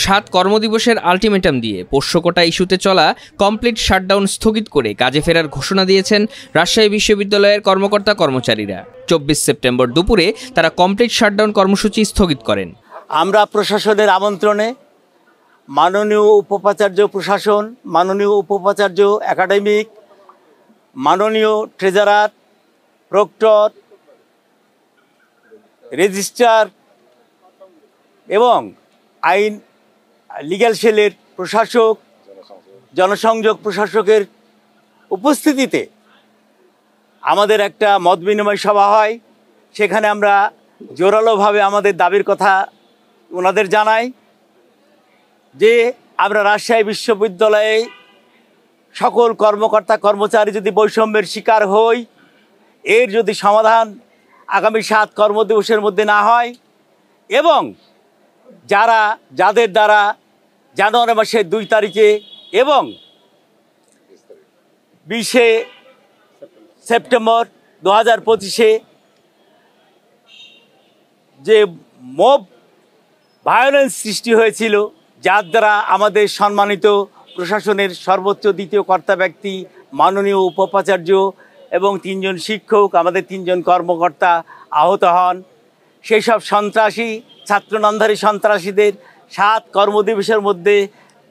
7 কর্মদিবসের ultimatum দিয়ে পোষ্য কোটা ইস্যুতে চলা কমপ্লিট শাটডাউন স্থগিত করে কাজে ফেরার ঘোষণা দিয়েছেন রাজশাহী বিশ্ববিদ্যালয়ের কর্মকর্তা কর্মচারীরা। 24 সেপ্টেম্বর দুপুরে তারা কমপ্লিট শাটডাউন কর্মসূচি স্থগিত করেন। আমরা প্রশাসনের আমন্ত্রণে মাননীয় উপাচার্য প্রশাসন, মাননীয় উপাচার্য একাডেমিক, মাননীয় ট্রেজারার, প্রক্টর, রেজিস্ট্রার এবং আইন লিগ্যাল সেলের প্রশাসক, জনসংযোগ প্রশাসকের উপস্থিতিতে আমাদের একটা মত বিনিময় সভা হয়। সেখানে আমরা জোরালোভাবে আমাদের দাবির কথা ওনাদের জানাই যে আমরা রাজশাহী বিশ্ববিদ্যালয়ে সকল কর্মকর্তা কর্মচারী যদি বৈষম্যের শিকার হই, এর যদি সমাধান আগামী 7 কর্মদিবসের মধ্যে না হয় এবং যাদের দ্বারা জানুয়ারি মাসের 2 তারিখে এবং 20 সেপ্টেম্বর 2025-এ যে মব ভায়োলেন্স সৃষ্টি হয়েছিল, যার দ্বারা আমাদের সম্মানিত প্রশাসনের সর্বোচ্চ দ্বিতীয় কর্তা ব্যক্তি মাননীয় উপাচার্য এবং 3 জন শিক্ষক, আমাদের 3 জন কর্মকর্তা আহত হন, সেই সব সন্ত্রাসী ছাত্রনামধারী সন্ত্রাসীদের 7 কর্মদিবসের মধ্যে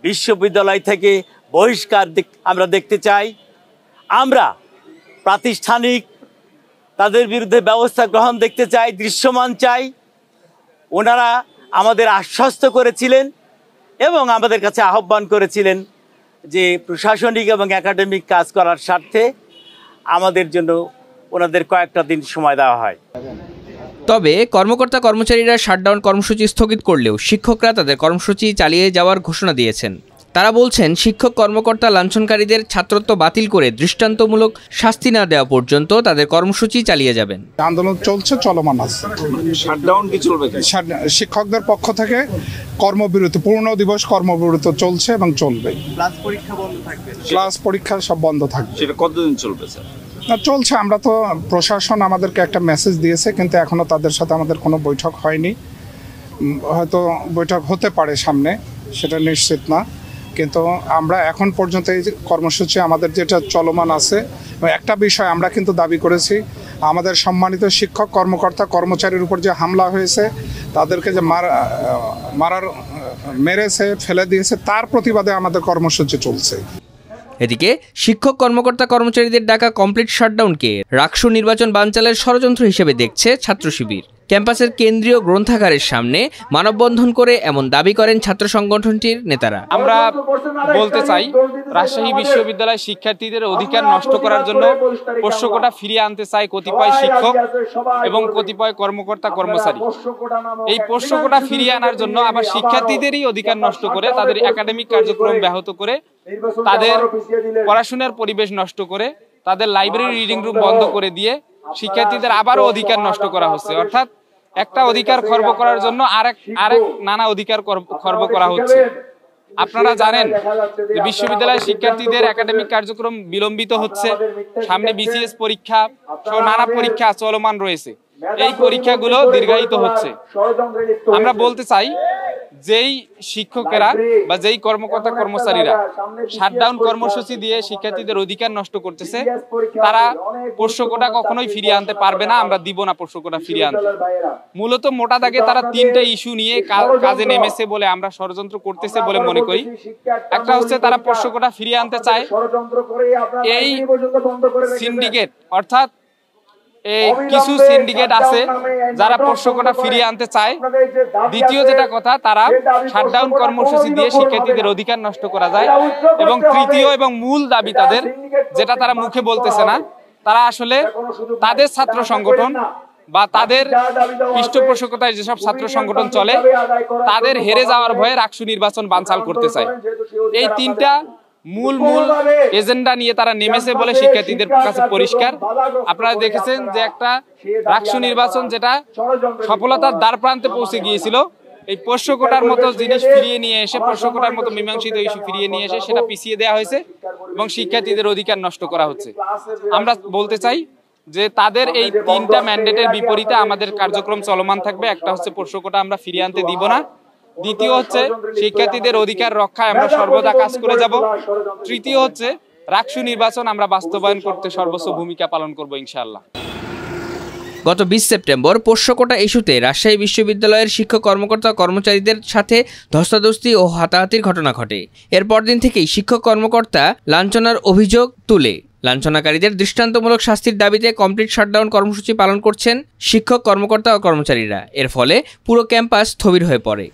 বিশ্ববিদ্যালয় থেকে বহিষ্কার আমরা দেখতে চাই। আমরা প্রাতিষ্ঠানিক তাদের বিরুদ্ধে ব্যবস্থা গ্রহণ দেখতে চাই, দৃশ্যমান চাই। ওনারা আমাদের আশ্বস্ত করেছিলেন এবং আমাদের কাছে আহ্বান করেছিলেন যে প্রশাসনিক এবং একাডেমিক কাজ করার স্বার্থে আমাদের জন্য ওনাদের কয়েকটা দিন সময় দেওয়া হয়। তবে কর্মকর্তা কর্মচারীরা শাটডাউন কর্মসূচি স্থগিত করলেও শিক্ষকরা তাদের কর্মসূচি চালিয়ে যাওয়ার ঘোষণা দিয়েছেন। তারা বলছেন, শিক্ষক কর্মকর্তা লাঞ্ছনকারীদের ছাত্রত্ব বাতিল করে দৃষ্টান্তমূলক শাস্তি না দেওয়া পর্যন্ত তাদের কর্মসূচি চালিয়ে যাবেন। আন্দোলন চলছে, চলমান আছে। শাটডাউন কি চলবে? শিক্ষকদের পক্ষ থেকে কর্মবিরতি, পূর্ণ দিবস কর্মবিরতি চলছে এবং চলবে। ক্লাস পরীক্ষা বন্ধ থাকবে? ক্লাস পরীক্ষা সব বন্ধ থাকবে। সেটা কতদিন চলবে স্যার? চলছে। আমরা তো প্রশাসন আমাদেরকে একটা মেসেজ দিয়েছে, কিন্তু এখনো তাদের সাথে আমাদের কোনো বৈঠক হয়নি। হয়তো বৈঠক হতে পারে সামনে, সেটা নিশ্চিত না। কিন্তু আমরা এখন পর্যন্ত এই কর্মসূচি আমাদের যেটা চলমান আছে, একটা বিষয় আমরা কিন্তু দাবি করেছি, আমাদের সম্মানিত শিক্ষক কর্মকর্তা কর্মচারীর উপর যে হামলা হয়েছে, তাদেরকে যে মেরেছে, ফেলে দিয়েছে, তার প্রতিবাদে আমাদের কর্মসূচি চলছে। এদিকে শিক্ষক কর্মকর্তা কর্মচারীদের ডাকা কমপ্লিট শাটডাউনকে রাকসু নির্বাচন বানচালের ষড়যন্ত্র হিসেবে দেখছে ছাত্র শিবির। ক্যাম্পাসের কেন্দ্রীয় গ্রন্থাগারের সামনে মানববন্ধন করে এমন দাবি করেন ছাত্র সংগঠনটির নেতারা। আমরা বলতে চাই, রাজশাহী বিশ্ববিদ্যালয় শিক্ষার্থীদের অধিকার নষ্ট করার জন্য পোষ্য কোটা ফিরিয়ে আনতে চায় কতিপয় শিক্ষক এবং কতিপয় কর্মকর্তা কর্মচারী। এই পোষ্য কোটা ফিরিয়ে আনার জন্য আবার শিক্ষার্থীদেরই অধিকার নষ্ট করে, তাদের একাডেমিক কার্যক্রম ব্যাহত করে, তাদের পড়াশোনার পরিবেশ নষ্ট করে, তাদের লাইব্রেরি রিডিং রুম বন্ধ করে দিয়ে শিক্ষার্থীদের আবারও অধিকার নষ্ট করা হচ্ছে। অর্থাৎ একটা অধিকার খর্ব করার জন্য আরেক নানা অধিকার খর্ব করা হচ্ছে। আপনারা জানেন যে বিশ্ববিদ্যালয়ের শিক্ষার্থীদের একাডেমিক কার্যক্রম বিলম্বিত হচ্ছে, সামনে বিসিএস পরীক্ষা সহ নানা পরীক্ষা চলমান রয়েছে, এই পরীক্ষাগুলো দীর্ঘায়িত হচ্ছে। আমরা বলতে চাই, যেই শিক্ষকেরা বা যেই কর্মকর্তা কর্মচারীরা শাটডাউন কর্মসূচি দিয়ে শিক্ষার্থীদের অধিকার নষ্ট করতেছে, তারা পোষ্য কোটা কখনোই ফিরিয়ে আনতে পারবে না। আমরা দিব না পোষ্য কোটা ফিরিয়ে আনতে। মূলত মোটা দাগে তারা 3টা ইস্যু নিয়ে কাজে নেমেছে বলে আমরা ষড়যন্ত্র করতেছে বলে মনে করি। একটা হচ্ছে তারা পোষ্য কোটা ফিরিয়ে আনতে চায়, এই সিন্ডিকেট অর্থাৎ কিছু সিন্ডিকেট আছে যারা পোষ্য কোটা ফিরিয়ে আনতে চায়। দ্বিতীয় যেটা কথা, তারা শাটডাউন কর্মসূচি দিয়ে শিক্ষার্থীদের অধিকার নষ্ট করা যায়। এবং তৃতীয় এবং মূল দাবি তাদের, যেটা তারা মুখে বলতেছে না, তারা আসলে তাদের ছাত্র সংগঠন বা তাদের পৃষ্ঠপোষকতায় যেসব ছাত্র সংগঠন চলে, তাদের হেরে যাওয়ার ভয়ে রাকসু নির্বাচন বানচাল করতে চায়। এই 3টা মূল এজেন্ডা নিয়ে তারা নেমেছে বলে শিক্ষার্থীদের কাছে পরিষ্কার। আপনারা দেখেছেন যে একটা রাকসু নির্বাচন যেটা সফলতার দ্বার প্রান্তে পৌঁছে গিয়েছিল, এই পোষ্য কোটার মতো জিনিস ফিরিয়ে নিয়ে এসে, পোষ্য কোটার মতো মীমাংসিত ইস্যু ফিরিয়ে নিয়ে এসে সেটা পিছিয়ে দেওয়া হয়েছে এবং শিক্ষার্থীদের অধিকার নষ্ট করা হচ্ছে। আমরা বলতে চাই যে তাদের এই 3টা ম্যান্ডেটের বিপরীতে আমাদের কার্যক্রম চলমান থাকবে। একটা হচ্ছে পোষ্য কোটা আমরা ফিরিয়ে আনতে দিব না, দ্বিতীয় হচ্ছে শিক্ষার্থীদের অধিকার রক্ষায় আমরা সর্বদা কাজ করে যাব। তৃতীয় হচ্ছে রাকসু নির্বাচন আমরা বাস্তবায়ন করতে সর্বোচ্চ ভূমিকা পালন করব ইনশাআল্লাহ। গত 20 সেপ্টেম্বর পোষ্য কোটা ইস্যুতে রাজশাহী বিশ্ববিদ্যালয়ের শিক্ষক কর্মকর্তা কর্মচারীদের সাথে ধস্তাধস্তি ও হাতাহাতির ঘটনা ঘটে। এর পরদিন থেকেই শিক্ষক কর্মকর্তা লাঞ্ছনার অভিযোগ তুলে লাঞ্ছনাকারীদের দৃষ্টান্তমূলক শাস্তির দাবিতে কমপ্লিট শাটডাউন কর্মসূচি পালন করছেন শিক্ষক কর্মকর্তা ও কর্মচারীরা। এর ফলে পুরো ক্যাম্পাস স্থবির হয়ে পড়ে।